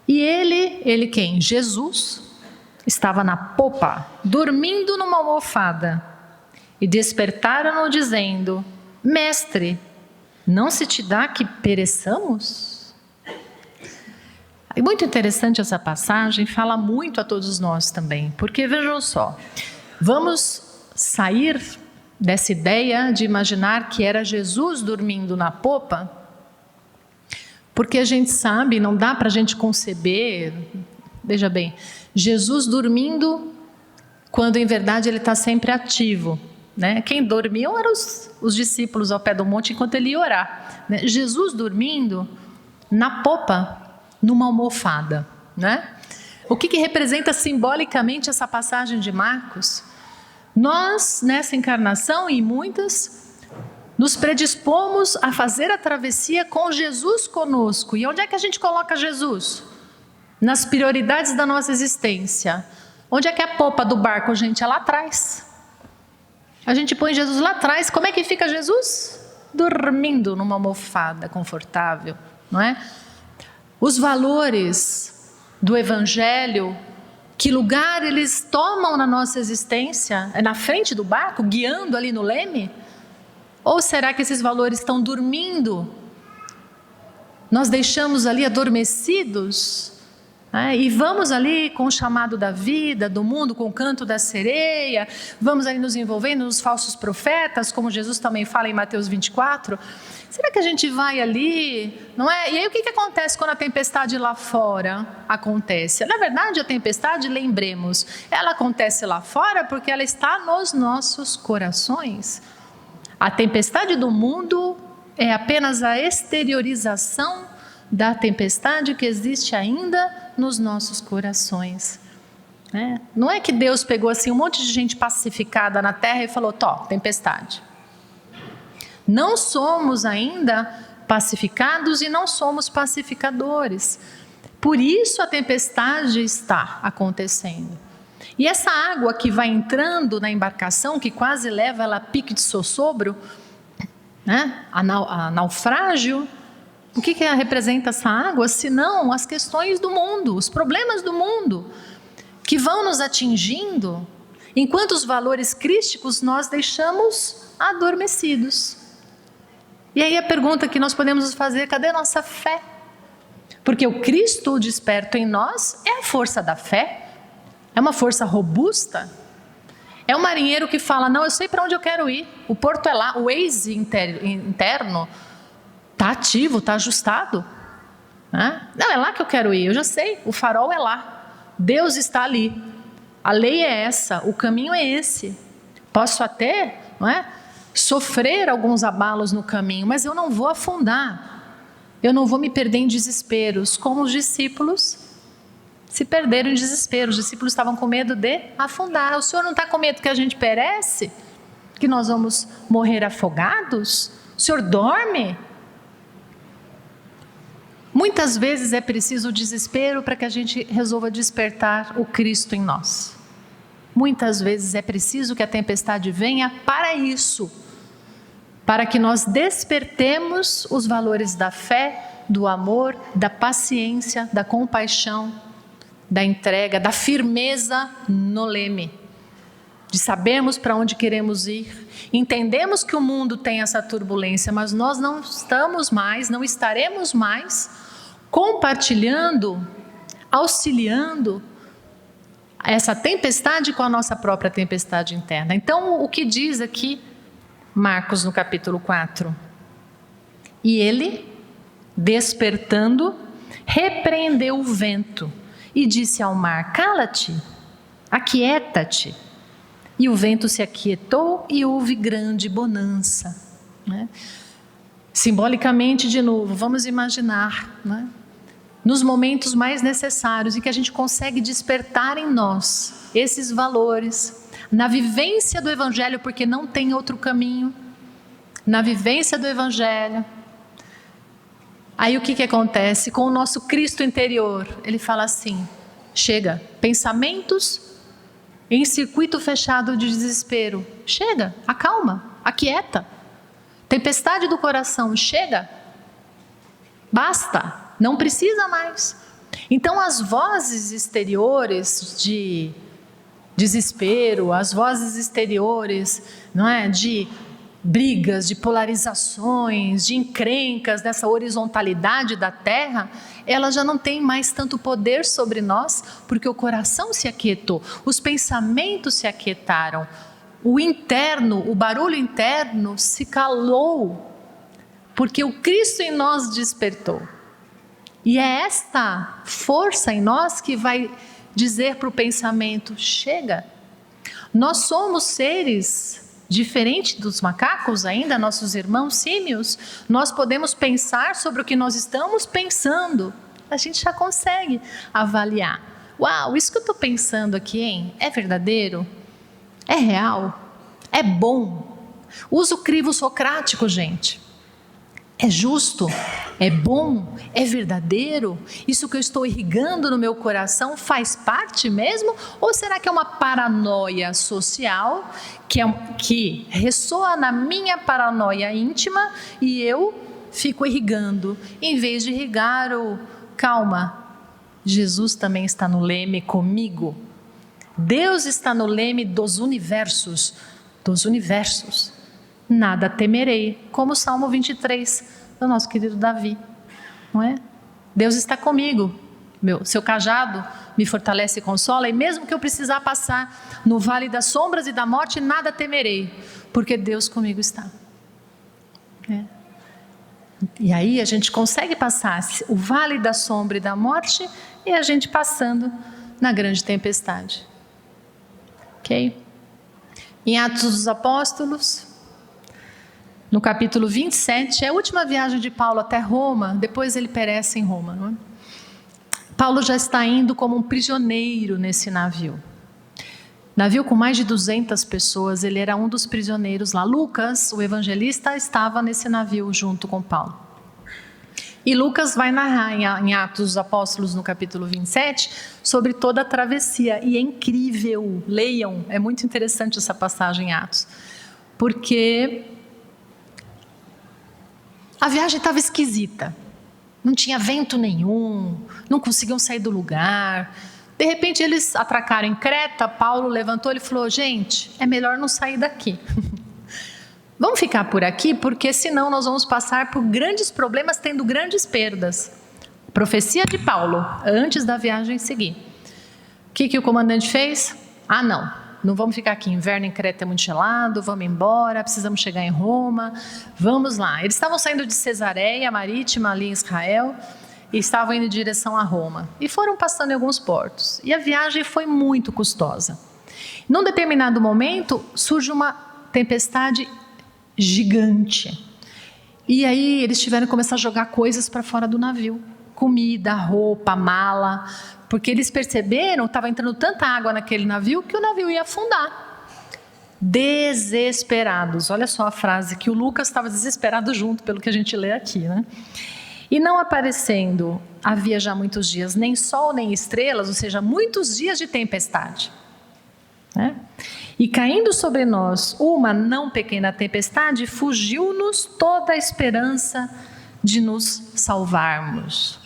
E ele quem? Jesus, estava na popa, dormindo numa almofada. E despertaram-no dizendo: Mestre, não se te dá que pereçamos? É muito interessante essa passagem, fala muito a todos nós também, porque vejam só, vamos sair dessa ideia de imaginar que era Jesus dormindo na popa, porque a gente sabe, não dá para a gente conceber, veja bem, Jesus dormindo quando em verdade ele está sempre ativo. Né? Quem dormiam eram os discípulos ao pé do monte enquanto ele ia orar, né? Jesus dormindo na popa, numa almofada, né? O que representa simbolicamente essa passagem de Marcos? Nós, nessa encarnação e muitas, nos predispomos a fazer a travessia com Jesus conosco. E onde é que a gente coloca Jesus? Nas prioridades da nossa existência. Onde é que é a popa do barco, gente? É lá atrás. A gente põe Jesus lá atrás, como é que fica Jesus? Dormindo numa almofada confortável, não é? Os valores do Evangelho, que lugar eles tomam na nossa existência? É na frente do barco, guiando ali no leme? Ou será que esses valores estão dormindo? Nós deixamos ali adormecidos? E vamos ali com o chamado da vida, do mundo, com o canto da sereia, vamos ali nos envolvendo nos falsos profetas, como Jesus também fala em Mateus 24. Será que a gente vai ali, não é? E aí o que acontece quando a tempestade lá fora acontece? Na verdade a tempestade, lembremos, ela acontece lá fora porque ela está nos nossos corações. A tempestade do mundo é apenas a exteriorização da tempestade que existe ainda nos nossos corações. Não é que Deus pegou assim um monte de gente pacificada na terra e falou: tó, tempestade. Não somos ainda pacificados e não somos pacificadores. Por isso a tempestade está acontecendo. E essa água que vai entrando na embarcação, que quase leva ela a pique de sossobro, né? a naufrágio, o que representa essa água? Senão as questões do mundo, os problemas do mundo, que vão nos atingindo, enquanto os valores crísticos nós deixamos adormecidos. E aí a pergunta que nós podemos nos fazer: cadê a nossa fé? Porque o Cristo desperto em nós é a força da fé, é uma força robusta. É um marinheiro que fala: não, eu sei para onde eu quero ir, o porto é lá, o Waze interno está ativo, está ajustado. Não, é lá que eu quero ir, eu já sei, o farol é lá, Deus está ali, a lei é essa, o caminho é esse. Posso até, não é, sofrer alguns abalos no caminho, mas eu não vou afundar, eu não vou me perder em desesperos, como os discípulos se perderam em desespero. Os discípulos estavam com medo de afundar. O Senhor não está com medo que a gente perece? Que nós vamos morrer afogados? O Senhor dorme? Muitas vezes é preciso o desespero para que a gente resolva despertar o Cristo em nós. Muitas vezes é preciso que a tempestade venha para isso, para que nós despertemos os valores da fé, do amor, da paciência, da compaixão, da entrega, da firmeza no leme, de sabermos para onde queremos ir. Entendemos que o mundo tem essa turbulência, mas nós não estamos mais, não estaremos mais compartilhando, auxiliando essa tempestade com a nossa própria tempestade interna. Então, o que diz aqui Marcos no capítulo 4? E ele, despertando, repreendeu o vento e disse ao mar: cala-te, aquieta-te. E o vento se aquietou e houve grande bonança. Né? Simbolicamente, de novo, vamos imaginar, né? Nos momentos mais necessários, em que a gente consegue despertar em nós esses valores, na vivência do Evangelho, porque não tem outro caminho, na vivência do Evangelho. Aí o que acontece com o nosso Cristo interior? Ele fala assim: chega, pensamentos em circuito fechado de desespero, chega, acalma, aquieta. Tempestade do coração, chega, basta, não precisa mais. Então as vozes exteriores de desespero, as vozes exteriores, não é, de brigas, de polarizações, de encrencas, dessa horizontalidade da terra, ela já não tem mais tanto poder sobre nós, porque o coração se aquietou, os pensamentos se aquietaram, o interno, o barulho interno se calou, porque o Cristo em nós despertou. E é esta força em nós que vai dizer para o pensamento: chega. Nós somos seres diferentes dos macacos ainda, nossos irmãos símios. Nós podemos pensar sobre o que nós estamos pensando. A gente já consegue avaliar. Uau, isso que eu estou pensando aqui, hein? É verdadeiro? É real? É bom? Usa o crivo socrático, gente. É justo? É bom? É verdadeiro? Isso que eu estou irrigando no meu coração faz parte mesmo? Ou será que é uma paranoia social que ressoa na minha paranoia íntima e eu fico irrigando? Em vez de irrigar o calma, Jesus também está no leme comigo. Deus está no leme dos universos. Nada temerei, como o Salmo 23 do nosso querido Davi, não é? Deus está comigo, seu cajado me fortalece e consola, e mesmo que eu precisar passar no vale das sombras e da morte, nada temerei, porque Deus comigo está. É. E aí a gente consegue passar o vale da sombra e da morte, e a gente passando na grande tempestade. Ok? Em Atos dos Apóstolos, no capítulo 27, é a última viagem de Paulo até Roma, depois ele perece em Roma. Não é? Paulo já está indo como um prisioneiro nesse navio. Navio com mais de 200 pessoas, ele era um dos prisioneiros lá. Lucas, o evangelista, estava nesse navio junto com Paulo. E Lucas vai narrar em Atos dos Apóstolos, no capítulo 27, sobre toda a travessia. E é incrível, leiam, é muito interessante essa passagem em Atos. Porque a viagem estava esquisita. Não tinha vento nenhum, não conseguiam sair do lugar. De repente eles atracaram em Creta, Paulo levantou e falou: gente, é melhor não sair daqui. Vamos ficar por aqui, porque senão nós vamos passar por grandes problemas, tendo grandes perdas. Profecia de Paulo, antes da viagem seguir. O que o comandante fez? Não vamos ficar aqui, inverno em Creta é muito gelado, vamos embora, precisamos chegar em Roma, vamos lá. Eles estavam saindo de Cesareia Marítima, ali em Israel, e estavam indo em direção a Roma. E foram passando em alguns portos. E a viagem foi muito custosa. Num determinado momento, surge uma tempestade gigante. E aí eles tiveram que começar a jogar coisas para fora do navio. Comida, roupa, mala, porque eles perceberam, estava entrando tanta água naquele navio, que o navio ia afundar. Desesperados, olha só a frase, que o Lucas estava desesperado junto, pelo que a gente lê aqui, né? E não aparecendo, havia já muitos dias, nem sol nem estrelas, ou seja, muitos dias de tempestade. né? E caindo sobre nós uma não pequena tempestade, fugiu-nos toda a esperança de nos salvarmos.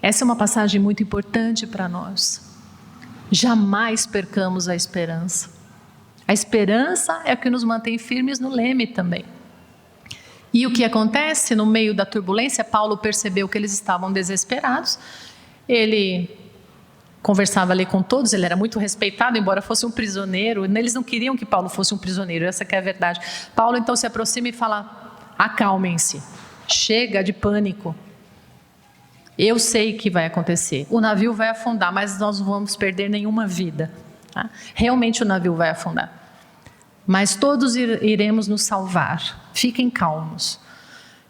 Essa é uma passagem muito importante para nós. Jamais percamos a esperança. A esperança é o que nos mantém firmes no leme também. E o que acontece no meio da turbulência? Paulo percebeu que eles estavam desesperados. Ele conversava ali com todos, ele era muito respeitado, embora fosse um prisioneiro. Eles não queriam que Paulo fosse um prisioneiro, essa que é a verdade. Paulo então se aproxima e fala: acalmem-se, chega de pânico. Eu sei que vai acontecer, o navio vai afundar, mas nós não vamos perder nenhuma vida, tá? Realmente o navio vai afundar, mas todos iremos nos salvar, fiquem calmos.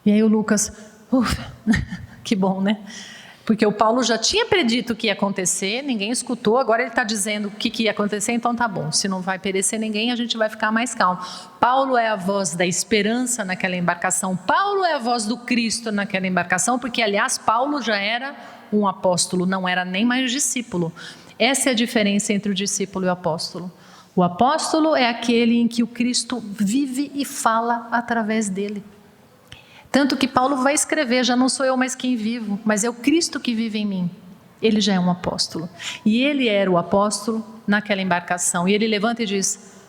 E aí o Lucas, que bom, né? Porque o Paulo já tinha predito o que ia acontecer, ninguém escutou, agora ele está dizendo o que ia acontecer, então tá bom, se não vai perecer ninguém, a gente vai ficar mais calmo. Paulo é a voz da esperança naquela embarcação, Paulo é a voz do Cristo naquela embarcação, porque aliás Paulo já era um apóstolo, não era nem mais discípulo. Essa é a diferença entre o discípulo e o apóstolo. O apóstolo é aquele em que o Cristo vive e fala através dele. Tanto que Paulo vai escrever: já não sou eu mais quem vivo, mas é o Cristo que vive em mim. Ele já é um apóstolo. E ele era o apóstolo naquela embarcação. E ele levanta e diz: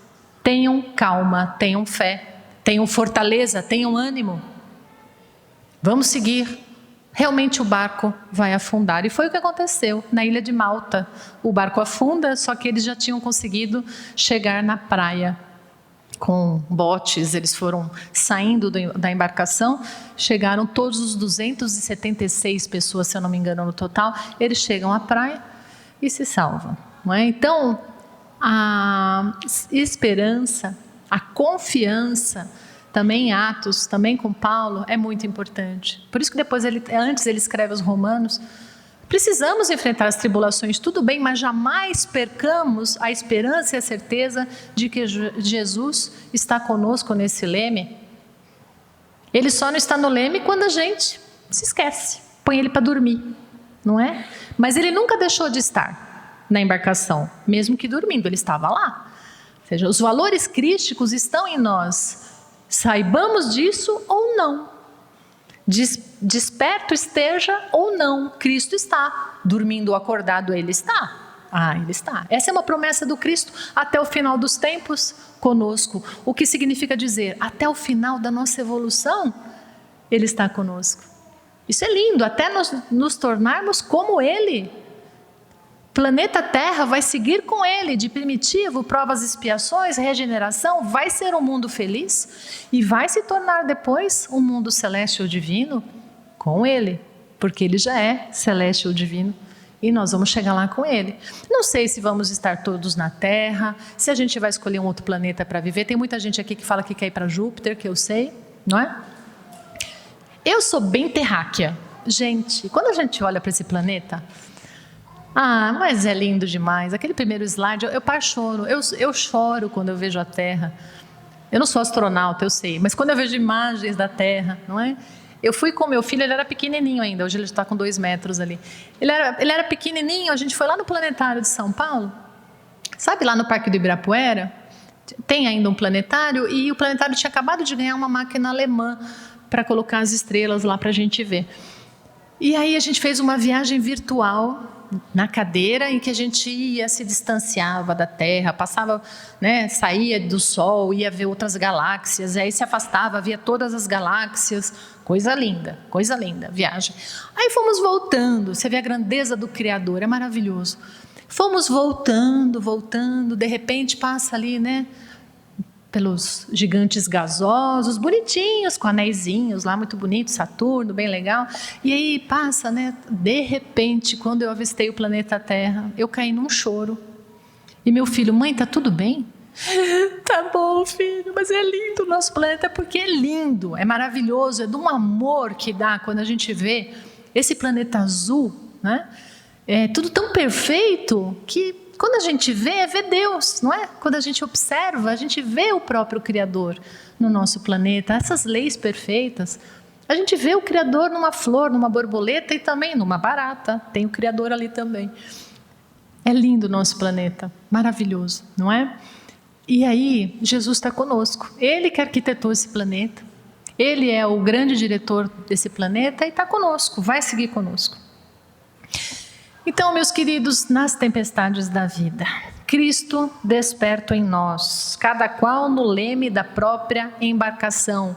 tenham calma, tenham fé, tenham fortaleza, tenham ânimo. Vamos seguir. Realmente o barco vai afundar. E foi o que aconteceu na ilha de Malta. O barco afunda, só que eles já tinham conseguido chegar na praia. Com botes, eles foram saindo da embarcação, chegaram todos os 276 pessoas, se eu não me engano, no total, eles chegam à praia e se salvam, não é? Então, a esperança, a confiança, também em Atos, também com Paulo, é muito importante. Por isso que depois, antes ele escreve aos Romanos: precisamos enfrentar as tribulações, tudo bem, mas jamais percamos a esperança e a certeza de que Jesus está conosco nesse leme. Ele só não está no leme quando a gente se esquece, põe ele para dormir, não é? Mas ele nunca deixou de estar na embarcação, mesmo que dormindo, ele estava lá. Ou seja, os valores crísticos estão em nós, saibamos disso ou não. Desperto esteja ou não, Cristo está. Dormindo ou acordado, Ele está. Ele está. Essa é uma promessa do Cristo até o final dos tempos conosco. O que significa dizer, até o final da nossa evolução, Ele está conosco. Isso é lindo, até nós nos tornarmos como Ele. Planeta Terra vai seguir com Ele, de primitivo, provas, expiações, regeneração, vai ser um mundo feliz e vai se tornar depois um mundo celeste ou divino com Ele, porque Ele já é celeste ou divino e nós vamos chegar lá com Ele. Não sei se vamos estar todos na Terra, se a gente vai escolher um outro planeta para viver. Tem muita gente aqui que fala que quer ir para Júpiter, que eu sei, não é? Eu sou bem terráquea. Gente, quando a gente olha para esse planeta... mas é lindo demais. Aquele primeiro slide, eu apaixono. Eu choro quando eu vejo a Terra. Eu não sou astronauta, eu sei, mas quando eu vejo imagens da Terra, não é? Eu fui com meu filho, ele era pequenininho ainda, hoje ele está com 2 metros ali. Ele era pequenininho, a gente foi lá no planetário de São Paulo, sabe, lá no Parque do Ibirapuera, tem ainda um planetário, e o planetário tinha acabado de ganhar uma máquina alemã para colocar as estrelas lá para a gente ver. E aí a gente fez uma viagem virtual na cadeira em que a gente ia, se distanciava da Terra, passava, né, saía do Sol, ia ver outras galáxias, aí se afastava, via todas as galáxias, coisa linda, viagem. Aí fomos voltando, você vê a grandeza do Criador, é maravilhoso. Fomos voltando, de repente passa ali, né, pelos gigantes gasosos, bonitinhos, com anéisinhos lá, muito bonito, Saturno, bem legal. E aí passa, né? De repente, quando eu avistei o planeta Terra, eu caí num choro. E meu filho: mãe, tá tudo bem? Tá bom, filho, mas é lindo o nosso planeta, porque é lindo, é maravilhoso, é de um amor que dá quando a gente vê esse planeta azul, né? É tudo tão perfeito que... quando a gente vê Deus, não é? Quando a gente observa, a gente vê o próprio Criador no nosso planeta, essas leis perfeitas. A gente vê o Criador numa flor, numa borboleta e também numa barata. Tem o Criador ali também. É lindo o nosso planeta, maravilhoso, não é? E aí, Jesus está conosco. Ele que arquitetou esse planeta. Ele é o grande diretor desse planeta e está conosco, vai seguir conosco. Então, meus queridos, nas tempestades da vida, Cristo desperta em nós, cada qual no leme da própria embarcação.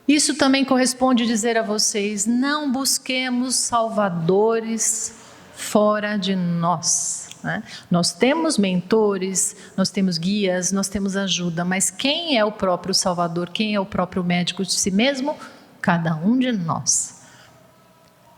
Isso também corresponde dizer a vocês, não busquemos salvadores fora de nós. Né? Nós temos mentores, nós temos guias, nós temos ajuda, mas quem é o próprio Salvador, quem é o próprio médico de si mesmo? Cada um de nós.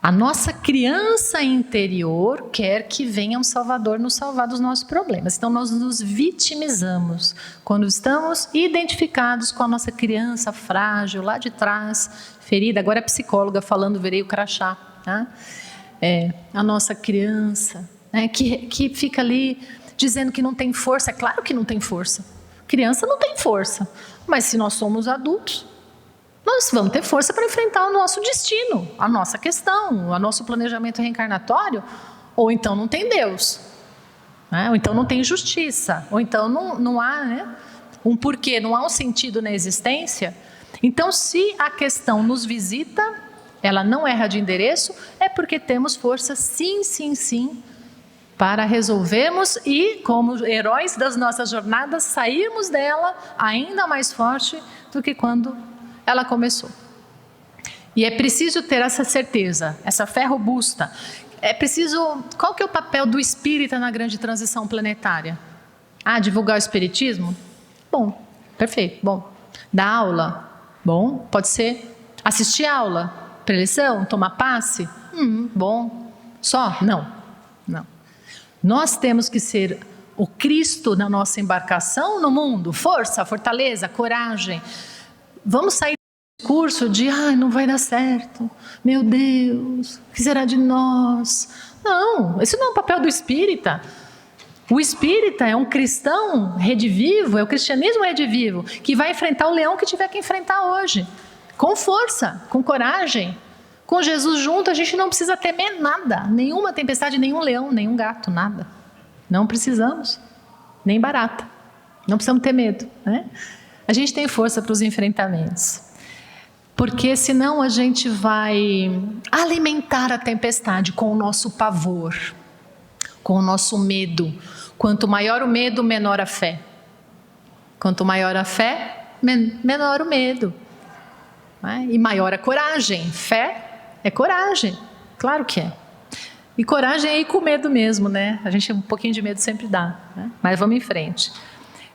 A nossa criança interior quer que venha um Salvador nos salvar dos nossos problemas. Então nós nos vitimizamos quando estamos identificados com a nossa criança frágil, lá de trás, ferida. Agora é psicóloga falando, verei o crachá. Tá? A nossa criança, né, que fica ali dizendo que não tem força. É claro que não tem força. Criança não tem força. Mas se nós somos adultos, nós vamos ter força para enfrentar o nosso destino, a nossa questão, o nosso planejamento reencarnatório. Ou então não tem Deus, né? Ou então não tem justiça, ou então não há, né, um porquê, não há um sentido na existência. Então, se a questão nos visita, ela não erra de endereço, é porque temos força, sim, sim, sim, para resolvermos e, como heróis das nossas jornadas, sairmos dela ainda mais forte do que quando ela começou. E é preciso ter essa certeza, essa fé robusta. É preciso... Qual que é o papel do espírita na grande transição planetária? Divulgar o espiritismo? Bom, perfeito, bom. Dar aula? Bom, pode ser. Assistir aula? Preleção? Tomar passe? Bom. Só? Não. Nós temos que ser o Cristo na nossa embarcação no mundo. Força, fortaleza, coragem. Vamos sair do discurso de não vai dar certo, meu Deus, o que será de nós? Não, esse não é o papel do espírita. O espírita é um cristão redivivo, é o cristianismo redivivo, que vai enfrentar o leão que tiver que enfrentar hoje, com força, com coragem. Com Jesus junto, a gente não precisa temer nada, nenhuma tempestade, nenhum leão, nenhum gato, nada. Não precisamos, nem barata, não precisamos ter medo, né? A gente tem força para os enfrentamentos, porque senão a gente vai alimentar a tempestade com o nosso pavor, com o nosso medo. Quanto maior o medo, menor a fé. Quanto maior a fé, menor o medo. E maior a coragem. Fé é coragem, claro que é. E coragem é ir com medo mesmo, né? A gente, um pouquinho de medo sempre dá, né? Mas vamos em frente.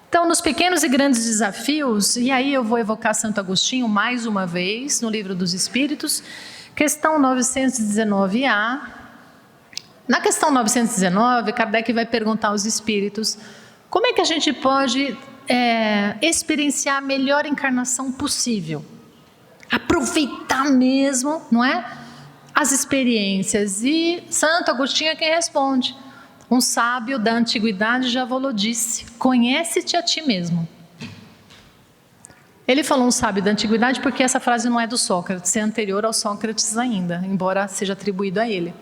Então, nos pequenos e grandes desafios, e aí eu vou evocar Santo Agostinho mais uma vez, no Livro dos Espíritos, questão 919A. Na questão 919, Kardec vai perguntar aos espíritos como é que a gente pode experienciar a melhor encarnação possível. Aproveitar mesmo, não é? As experiências. E Santo Agostinho é quem responde. Um sábio da antiguidade já falou disse: conhece-te a ti mesmo. Ele falou um sábio da antiguidade porque essa frase não é do Sócrates, é anterior ao Sócrates ainda, embora seja atribuído a ele.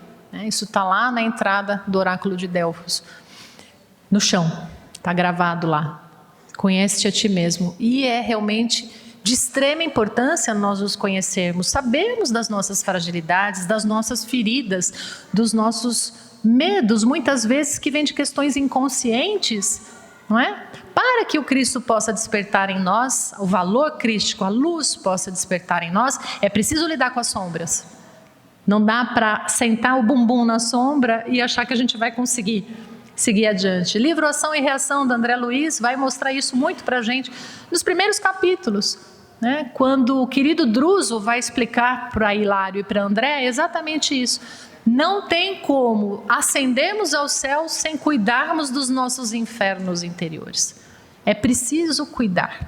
Isso está lá na entrada do oráculo de Delfos, no chão, está gravado lá. Conhece-te a ti mesmo. E é realmente de extrema importância nós nos conhecermos, sabermos das nossas fragilidades, das nossas feridas, dos nossos medos, muitas vezes que vêm de questões inconscientes, não é? Para que o Cristo possa despertar em nós, o valor crístico, a luz possa despertar em nós, é preciso lidar com as sombras. Não dá para sentar o bumbum na sombra e achar que a gente vai conseguir seguir adiante. Livro Ação e Reação, do André Luiz, vai mostrar isso muito para a gente nos primeiros capítulos, né? Quando o querido Druso vai explicar para Hilário e para André exatamente isso. Não tem como ascendermos ao céu sem cuidarmos dos nossos infernos interiores. É preciso cuidar.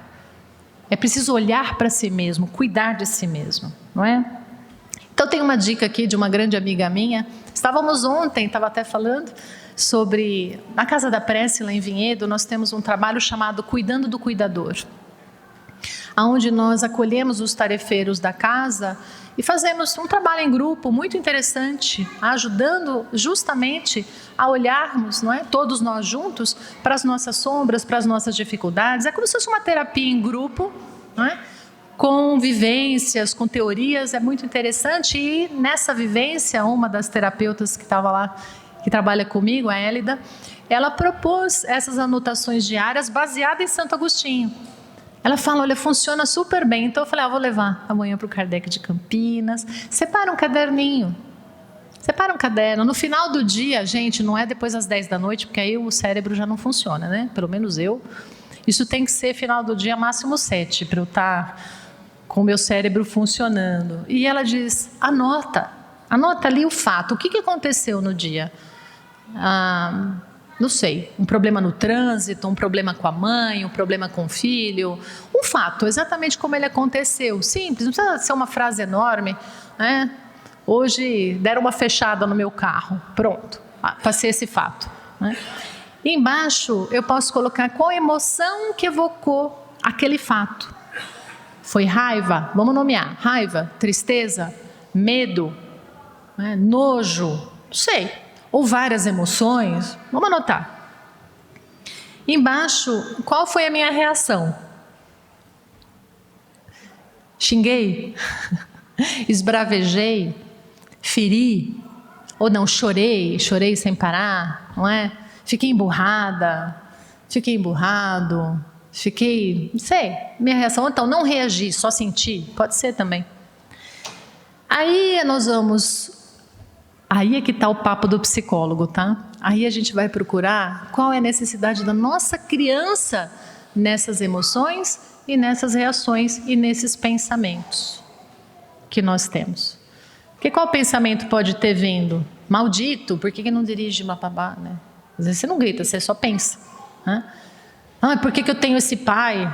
É preciso olhar para si mesmo, cuidar de si mesmo, não é? Então tem uma dica aqui de uma grande amiga minha. Estávamos ontem, estava até falando sobre... Na Casa da Prece, lá em Vinhedo, nós temos um trabalho chamado Cuidando do Cuidador. onde nós acolhemos os tarefeiros da casa e fazemos um trabalho em grupo muito interessante, ajudando justamente a olharmos, não é, todos nós juntos, para as nossas sombras, para as nossas dificuldades. É como se fosse uma terapia em grupo, não é? Com vivências, com teorias, é muito interessante. E nessa vivência, uma das terapeutas que estava lá, que trabalha comigo, a Hélida, ela propôs essas anotações diárias baseadas em Santo Agostinho. Ela fala, olha, funciona super bem. Então eu falei, vou levar amanhã para o Kardec de Campinas. Separa um caderninho. Separa um caderno. No final do dia, gente, não é depois das 10 da noite, porque aí o cérebro já não funciona, né? Pelo menos eu. Isso tem que ser final do dia, máximo 7, para eu estar com o meu cérebro funcionando. E ela diz, anota ali o fato. O que aconteceu no dia? Não sei, um problema no trânsito, um problema com a mãe, um problema com o filho. Um fato, exatamente como ele aconteceu. Simples, não precisa ser uma frase enorme, né? Hoje deram uma fechada no meu carro. Pronto, passei esse fato, né? E embaixo eu posso colocar qual emoção que evocou aquele fato. Foi raiva? Vamos nomear. Raiva, tristeza, medo, né? Nojo, não sei. Ou várias emoções. Vamos anotar. Embaixo, qual foi a minha reação? Xinguei? Esbravejei? Feri? Ou não, chorei sem parar, não é? Fiquei emburrada, fiquei emburrado, não sei, minha reação. Então, não reagi, só senti, pode ser também. Aí é que está o papo do psicólogo, tá? Aí a gente vai procurar qual é a necessidade da nossa criança nessas emoções e nessas reações e nesses pensamentos que nós temos. Porque qual pensamento pode ter vindo? Maldito, por que não dirige uma babá, né? Às vezes você não grita, você só pensa, né? Por que eu tenho esse pai?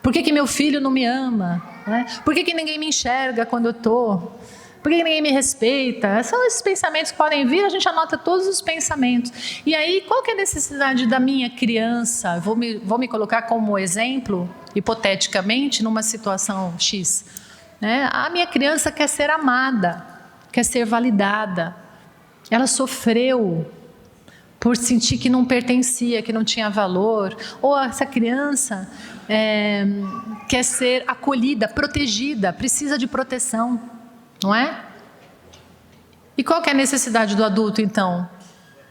Por que meu filho não me ama? Né? Por que ninguém me enxerga quando eu estou? Por que ninguém me respeita? São esses pensamentos que podem vir, a gente anota todos os pensamentos. E aí, qual que é a necessidade da minha criança? Vou me colocar como exemplo, hipoteticamente, numa situação X. Né? A minha criança quer ser amada, quer ser validada. Ela sofreu por sentir que não pertencia, que não tinha valor. Ou essa criança quer ser acolhida, protegida, precisa de proteção, não é? E qual que é a necessidade do adulto, então?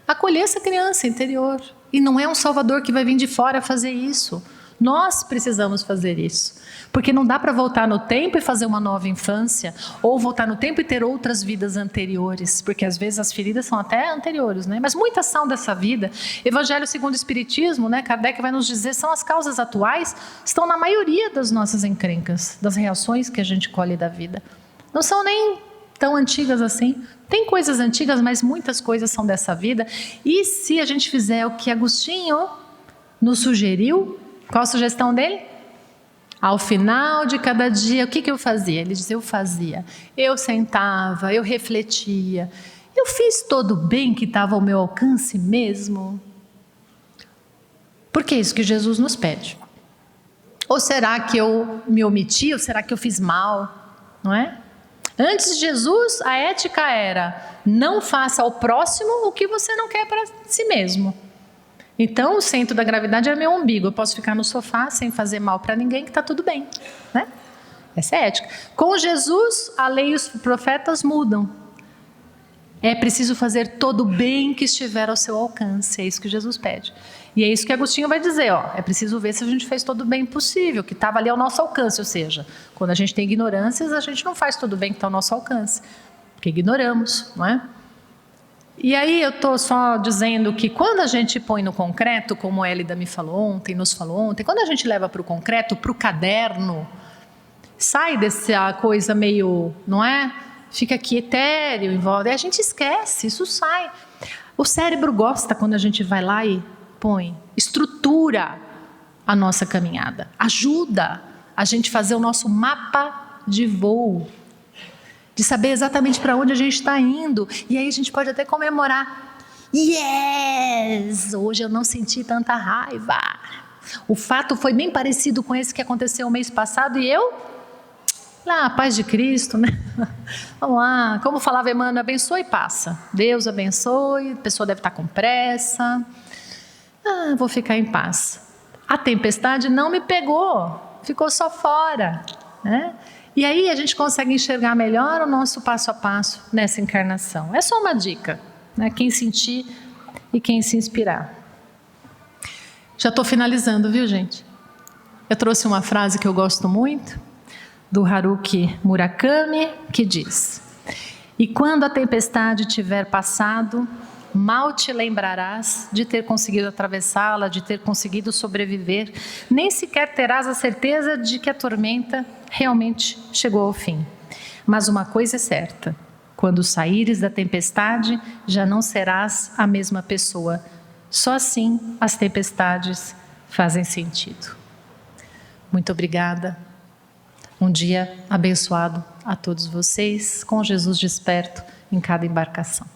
Acolher essa criança interior. E não é um salvador que vai vir de fora fazer isso. Nós precisamos fazer isso. Porque não dá para voltar no tempo e fazer uma nova infância, ou voltar no tempo e ter outras vidas anteriores, porque às vezes as feridas são até anteriores, né? Mas muitas são dessa vida. Evangelho segundo o Espiritismo, né? Kardec vai nos dizer, são as causas atuais, estão na maioria das nossas encrencas, das reações que a gente colhe da vida. Não são nem tão antigas assim. Tem coisas antigas, mas muitas coisas são dessa vida. E se a gente fizer o que Agostinho nos sugeriu, qual a sugestão dele? Ao final de cada dia, o que eu fazia? Ele dizia, eu sentava, eu refletia, eu fiz todo o bem que estava ao meu alcance mesmo? Porque é isso que Jesus nos pede. Ou será que eu me omiti, ou será que eu fiz mal? Não é? Antes de Jesus, a ética era, não faça ao próximo o que você não quer para si mesmo. Então, o centro da gravidade é meu umbigo. Eu posso ficar no sofá sem fazer mal para ninguém, que está tudo bem, né? Essa é a ética. Com Jesus, a lei e os profetas mudam. É preciso fazer todo o bem que estiver ao seu alcance. É isso que Jesus pede. E é isso que Agostinho vai dizer. É preciso ver se a gente fez todo o bem possível, que estava ali ao nosso alcance. Ou seja, quando a gente tem ignorâncias, a gente não faz todo o bem que está ao nosso alcance. Porque ignoramos, não é? E aí eu estou só dizendo que quando a gente põe no concreto, como a Hélida nos falou ontem, quando a gente leva para o concreto, para o caderno, sai dessa coisa meio, não é? Fica aqui etéreo, envolve, aí a gente esquece, isso sai. O cérebro gosta quando a gente vai lá e põe, estrutura a nossa caminhada, ajuda a gente fazer o nosso mapa de voo, de saber exatamente para onde a gente está indo. E aí a gente pode até comemorar. Yes! Hoje eu não senti tanta raiva. o fato foi bem parecido com esse que aconteceu o mês passado e eu, lá, a paz de Cristo, né? Vamos lá, como falava Emmanuel, abençoe e passa. Deus abençoe, a pessoa deve estar com pressa. Vou ficar em paz. A tempestade não me pegou, ficou só fora, né? E aí a gente consegue enxergar melhor o nosso passo a passo nessa encarnação. É só uma dica, né? Quem sentir e quem se inspirar. Já estou finalizando, viu, gente? Eu trouxe uma frase que eu gosto muito, do Haruki Murakami, que diz: e quando a tempestade tiver passado, mal te lembrarás de ter conseguido atravessá-la, de ter conseguido sobreviver, nem sequer terás a certeza de que a tormenta realmente chegou ao fim. Mas uma coisa é certa: quando saíres da tempestade, já não serás a mesma pessoa. Só assim as tempestades fazem sentido. Muito obrigada. Um dia abençoado a todos vocês, com Jesus desperto em cada embarcação.